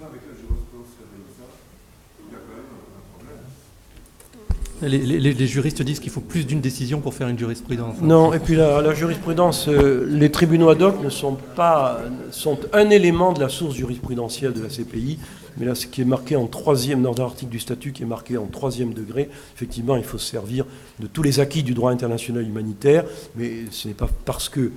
avec la jurisprudence ça, il y a quand même un problème. Les juristes disent qu'il faut plus d'une décision pour faire une jurisprudence. Non, et puis la jurisprudence, les tribunaux ad hoc sont un élément de la source jurisprudentielle de la CPI, mais là, ce qui est marqué en troisième, dans l'article du statut qui est marqué en troisième degré, effectivement, il faut se servir de tous les acquis du droit international humanitaire, mais ce n'est pas parce que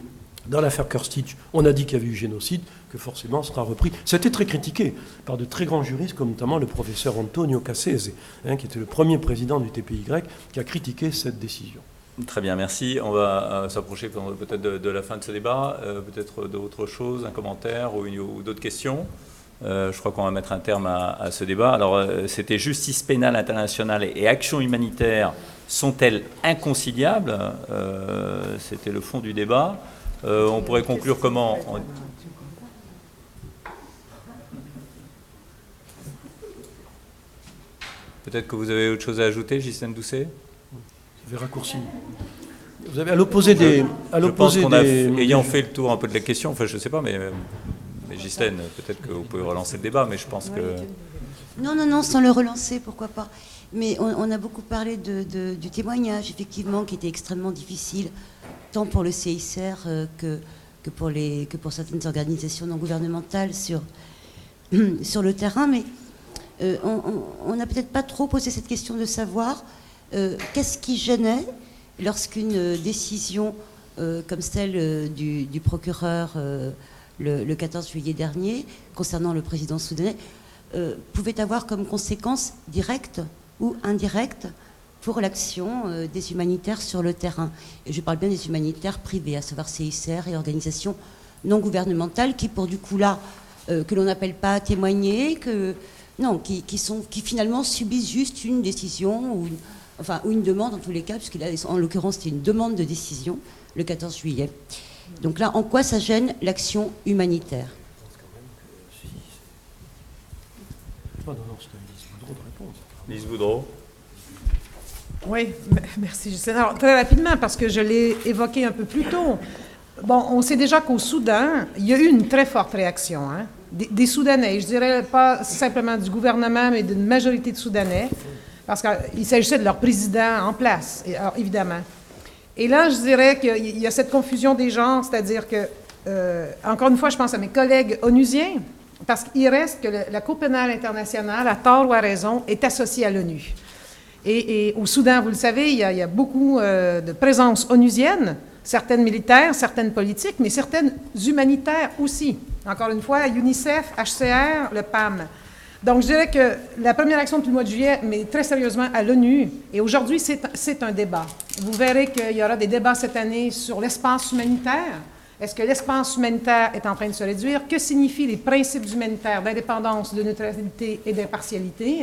dans l'affaire Krstić, on a dit qu'il y avait eu génocide, que forcément sera repris. C'était très critiqué par de très grands juristes, comme notamment le professeur Antonio Cassese, qui était le premier président du TPY, qui a critiqué cette décision. Très bien, merci. On va s'approcher peut-être de la fin de ce débat. Peut-être d'autres choses, un commentaire ou d'autres questions. Je crois qu'on va mettre un terme à ce débat. Alors, c'était justice pénale internationale et action humanitaire sont-elles inconciliables ? C'était le fond du débat. On pourrait conclure comment ? Peut-être que vous avez autre chose à ajouter, Ghislaine Doucet ? Vous avez raccourci. Vous avez à l'opposé des... Je pense qu'on a, ayant fait le tour un peu de la question, enfin je ne sais pas, mais Ghislaine, peut-être que vous pouvez relancer le débat, mais je pense que... Non, sans le relancer, pourquoi pas. Mais on a beaucoup parlé du témoignage, effectivement, qui était extrêmement difficile, tant pour le CICR que pour certaines organisations non gouvernementales sur le terrain, mais on n'a peut-être pas trop posé cette question de savoir qu'est-ce qui gênait lorsqu'une décision comme celle du procureur le 14 juillet dernier concernant le président soudanais pouvait avoir comme conséquence directe ou indirecte pour l'action des humanitaires sur le terrain. Et je parle bien des humanitaires privés, à savoir CICR et organisations non gouvernementales qui, pour du coup là, que l'on n'appelle pas à témoigner, qui finalement subissent juste une décision ou une demande en tous les cas, puisque là, en l'occurrence, c'était une demande de décision le 14 juillet. Donc là, en quoi ça gêne l'action humanitaire ? Lise Boudreau. Oui, merci Ghislaine. Alors, très rapidement, parce que je l'ai évoqué un peu plus tôt. Bon, on sait déjà qu'au Soudan, il y a eu une très forte réaction, des Soudanais. Je dirais pas simplement du gouvernement, mais d'une majorité de Soudanais, parce qu'il s'agissait de leur président en place, alors, évidemment. Et là, je dirais qu'il y a cette confusion des genres, c'est-à-dire que, encore une fois, je pense à mes collègues onusiens, parce qu'il reste que la Cour pénale internationale, à tort ou à raison, est associée à l'ONU. Et au Soudan, vous le savez, il y a beaucoup de présence onusienne, certaines militaires, certaines politiques, mais certaines humanitaires aussi. Encore une fois, UNICEF, HCR, le PAM. Donc, je dirais que la première action depuis le mois de juillet, mais très sérieusement à l'ONU, et aujourd'hui, c'est un débat. Vous verrez qu'il y aura des débats cette année sur l'espace humanitaire. Est-ce que l'espace humanitaire est en train de se réduire? Que signifient les principes humanitaires d'indépendance, de neutralité et d'impartialité?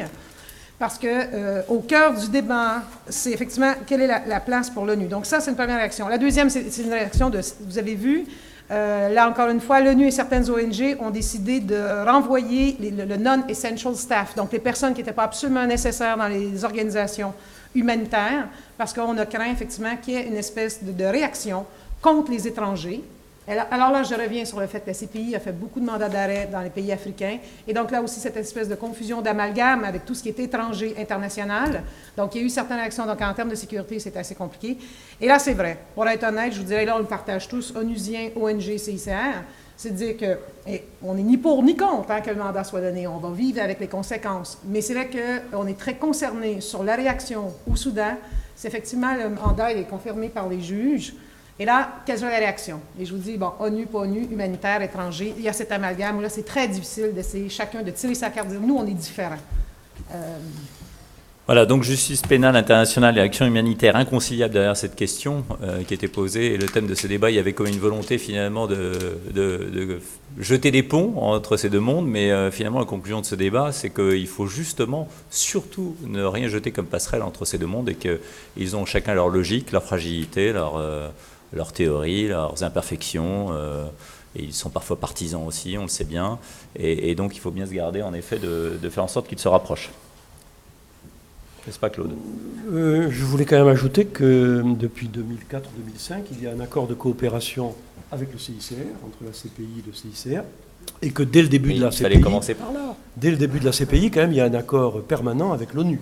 Parce que au cœur du débat, c'est effectivement quelle est la place pour l'ONU. Donc ça, c'est une première réaction. La deuxième, c'est une réaction de, vous avez vu, là encore une fois, l'ONU et certaines ONG ont décidé de renvoyer le non-essential staff, donc les personnes qui n'étaient pas absolument nécessaires dans les organisations humanitaires, parce qu'on a craint effectivement qu'il y ait une espèce de réaction contre les étrangers. Alors là, je reviens sur le fait que la CPI a fait beaucoup de mandats d'arrêt dans les pays africains. Et donc là aussi, cette espèce de confusion d'amalgame avec tout ce qui est étranger international. Donc, il y a eu certaines réactions. Donc, en termes de sécurité, c'est assez compliqué. Et là, c'est vrai. Pour être honnête, je vous dirais, là, on le partage tous, onusiens, ONG, CICR. C'est de dire qu'on n'est ni pour ni contre que le mandat soit donné. On va vivre avec les conséquences. Mais c'est vrai qu'on est très concerné sur la réaction au Soudan. C'est effectivement, le mandat est confirmé par les juges. Et là, quelle est la réaction? Et je vous dis, bon, ONU, pas ONU, humanitaire, étranger, il y a cet amalgame où là, c'est très difficile d'essayer chacun de tirer sa carte. Nous, on est différents. Voilà, donc justice pénale internationale et action humanitaire inconciliable derrière cette question qui était posée. Et le thème de ce débat, il y avait comme une volonté finalement de jeter des ponts entre ces deux mondes. Mais finalement, la conclusion de ce débat, c'est qu'il faut justement, surtout, ne rien jeter comme passerelle entre ces deux mondes et qu'ils ont chacun leur logique, leur fragilité, leurs théories, leurs imperfections, et ils sont parfois partisans aussi, on le sait bien, et donc il faut bien se garder en effet de faire en sorte qu'ils se rapprochent. N'est-ce pas, Claude ? Je voulais quand même ajouter que depuis 2004-2005, il y a un accord de coopération avec le CICR, entre la CPI et le CICR, et que dès le début de la CPI... Il fallait commencer par là. dès le début de la CPI, quand même, il y a un accord permanent avec l'ONU.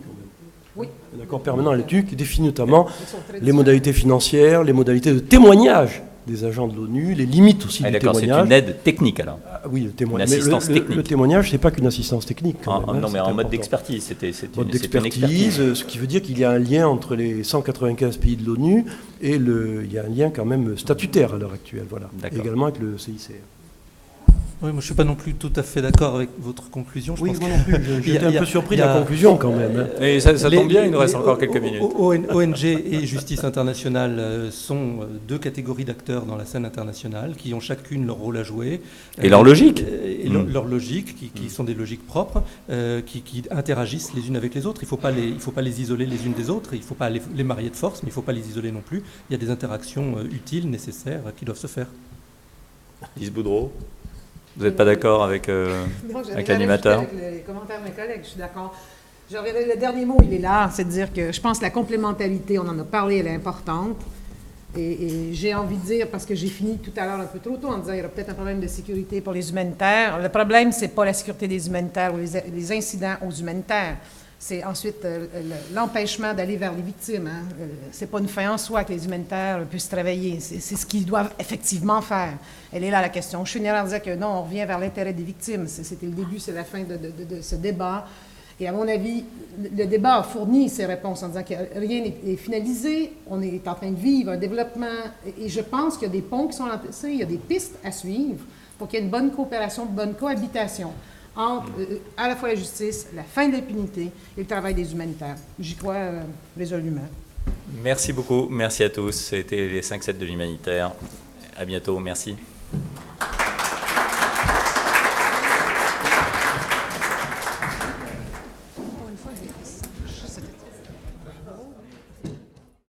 Oui. Un accord permanent avec l'ONU qui définit notamment les modalités financières, les modalités de témoignage des agents de l'ONU, les limites aussi du D'accord, c'est témoignage. une aide technique alors. Ah oui, le témoignage. Une assistance technique. Le témoignage, c'est pas qu'une assistance technique. Quand même, Non, hein, mais c'est en mode important. d'expertise. C'est Mode une d'expertise, expertise. ce qui veut dire qu'il y a un lien entre les 195 pays de l'ONU et il y a un lien quand même statutaire à l'heure actuelle, voilà. D'accord. Également avec le CICR. Oui, moi je ne suis pas non plus tout à fait d'accord avec votre conclusion. Je pense moi non plus, Il y j'étais a- un peu surpris de il y a- la conclusion quand même. Hein. Et ça Les- tombe bien, il nous reste les- encore quelques minutes. ONG et Justice internationale sont deux catégories d'acteurs dans la scène internationale qui ont chacune leur rôle à jouer. Et leur logique. Et leur logique, qui sont des logiques propres, qui interagissent les unes avec les autres. Il ne faut pas les isoler les unes des autres, il ne faut pas les marier de force, mais il ne faut pas les isoler non plus. Il y a des interactions utiles, nécessaires, qui doivent se faire. Lise Boudreau, vous n'êtes pas d'accord avec, Non, avec l'animateur? Avec les commentaires de mes collègues, je suis d'accord. Le dernier mot, il est là, c'est de dire que je pense que la complémentarité, on en a parlé, elle est importante. Et j'ai envie de dire, parce que j'ai fini tout à l'heure un peu trop tôt en disant qu'il y aura peut-être un problème de sécurité pour les humanitaires. Le problème, c'est pas la sécurité des humanitaires ou les incidents aux humanitaires. C'est ensuite l'empêchement d'aller vers les victimes. Hein. C'est pas une fin en soi que les humanitaires puissent travailler. C'est ce qu'ils doivent effectivement faire. Elle est là la question. Je suis venue à dire que non, on revient vers l'intérêt des victimes. C'était le début, c'est la fin de ce débat. Et à mon avis, le débat a fourni ses réponses en disant que rien n'est finalisé, on est en train de vivre un développement, et je pense qu'il y a des ponts qui sont lancés, il y a des pistes à suivre pour qu'il y ait une bonne coopération, une bonne cohabitation entre à la fois la justice, la fin de l'impunité et le travail des humanitaires. J'y crois résolument. Merci beaucoup, merci à tous. C'était les 5-7 de l'humanitaire. À bientôt, merci.